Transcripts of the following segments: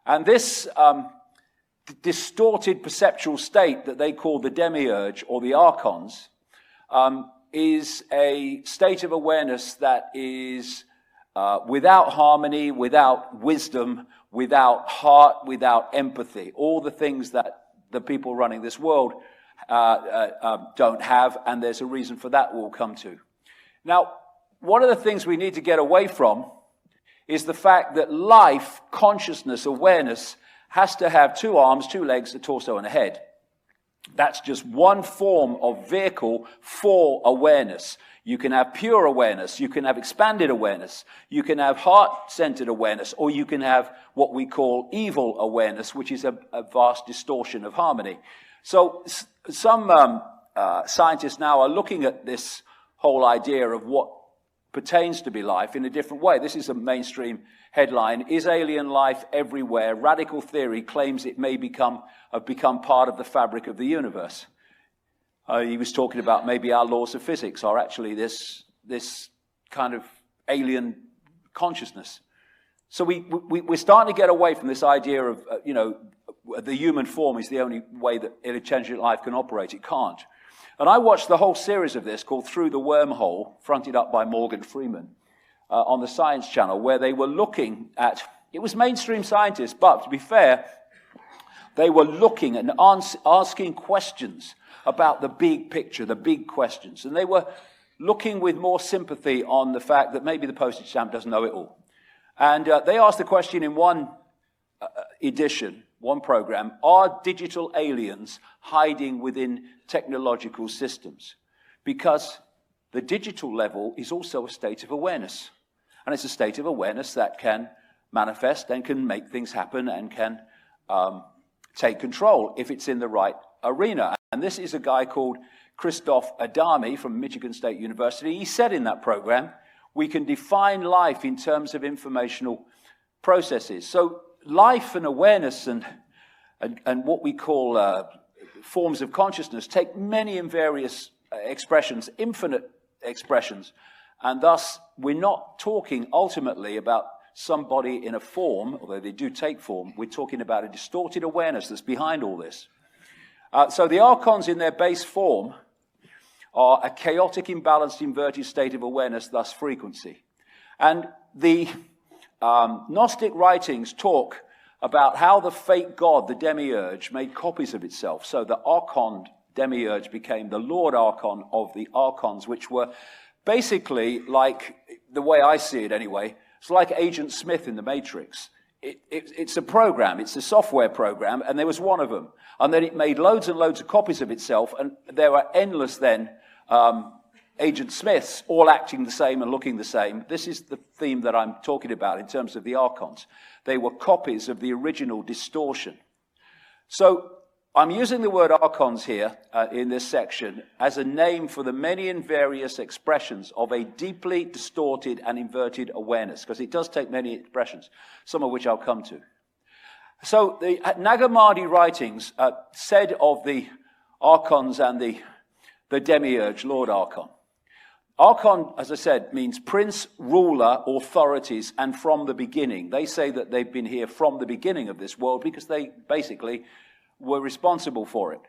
And this distorted perceptual state that they call the demiurge or the archons is a state of awareness that is without harmony, without wisdom, without heart, without empathy. All the things that the people running this world don't have, and there's a reason for that we'll come to. Now, one of the things we need to get away from is the fact that life, consciousness, awareness has to have 2 arms, 2 legs, a torso, and a head. That's just one form of vehicle for awareness. You can have pure awareness, you can have expanded awareness, you can have heart-centered awareness, or you can have what we call evil awareness, which is a vast distortion of harmony. So some scientists now are looking at this whole idea of what pertains to be life in a different way. This is a mainstream headline: Is alien life everywhere? Radical theory claims it may have become part of the fabric of the universe. He was talking about maybe our laws of physics are actually this kind of alien consciousness. So we're starting to get away from this idea of, the human form is the only way that intelligent life can operate. It can't. And I watched the whole series of this called Through the Wormhole, fronted up by Morgan Freeman, on the Science Channel, where they were looking at, it was mainstream scientists, but to be fair, they were looking and asking questions about the big picture, the big questions. And they were looking with more sympathy on the fact that maybe the postage stamp doesn't know it all. And they asked the question in one edition, one program: are digital aliens hiding within technological systems? Because the digital level is also a state of awareness. And it's a state of awareness that can manifest and can make things happen and can take control if it's in the right arena. And this is a guy called Christoph Adami from Michigan State University. He said in that program, we can define life in terms of informational processes. So life and awareness and what we call forms of consciousness take many and various expressions, infinite expressions. And thus, we're not talking ultimately about somebody in a form, although they do take form. We're talking about a distorted awareness that's behind all this. So the archons in their base form are a chaotic, imbalanced, inverted state of awareness, thus frequency. And the Gnostic writings talk about how the fake god, the demiurge, made copies of itself. So the archon demiurge became the Lord Archon of the archons, which were basically like, the way I see it anyway, it's like Agent Smith in the Matrix. It's a program, it's a software program, and there was one of them. And then it made loads and loads of copies of itself, and there were endless then Agent Smiths, all acting the same and looking the same. This is the theme that I'm talking about in terms of the archons. They were copies of the original distortion. So I'm using the word archons here in this section as a name for the many and various expressions of a deeply distorted and inverted awareness, because it does take many expressions, some of which I'll come to. So the Nag Hammadi writings said of the archons and the demiurge, Lord Archon. Archon, as I said, means prince, ruler, authorities, and from the beginning. They say that they've been here from the beginning of this world because they basically were responsible for it.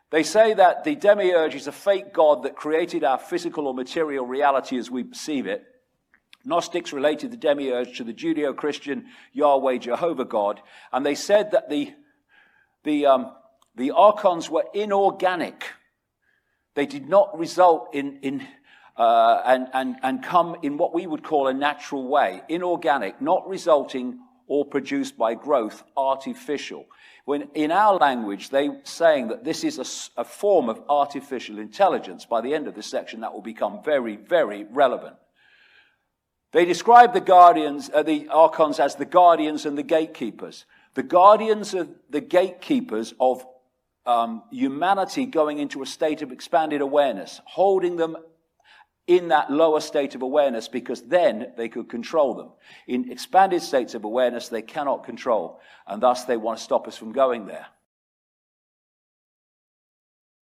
They say that the demiurge is a fake god that created our physical or material reality as we perceive it. Gnostics related the demiurge to the Judeo-Christian Yahweh Jehovah God, and they said that the archons were inorganic. They did not result and come in what we would call a natural way, inorganic, not resulting or produced by growth, artificial. When in our language, they're saying that this is a form of artificial intelligence. By the end of this section, that will become very, very relevant. They describe the guardians, the archons, as the guardians and the gatekeepers. The guardians are the gatekeepers of humanity going into a state of expanded awareness, holding them in that lower state of awareness, because then they could control them. In expanded states of awareness, they cannot control, and thus they want to stop us from going there.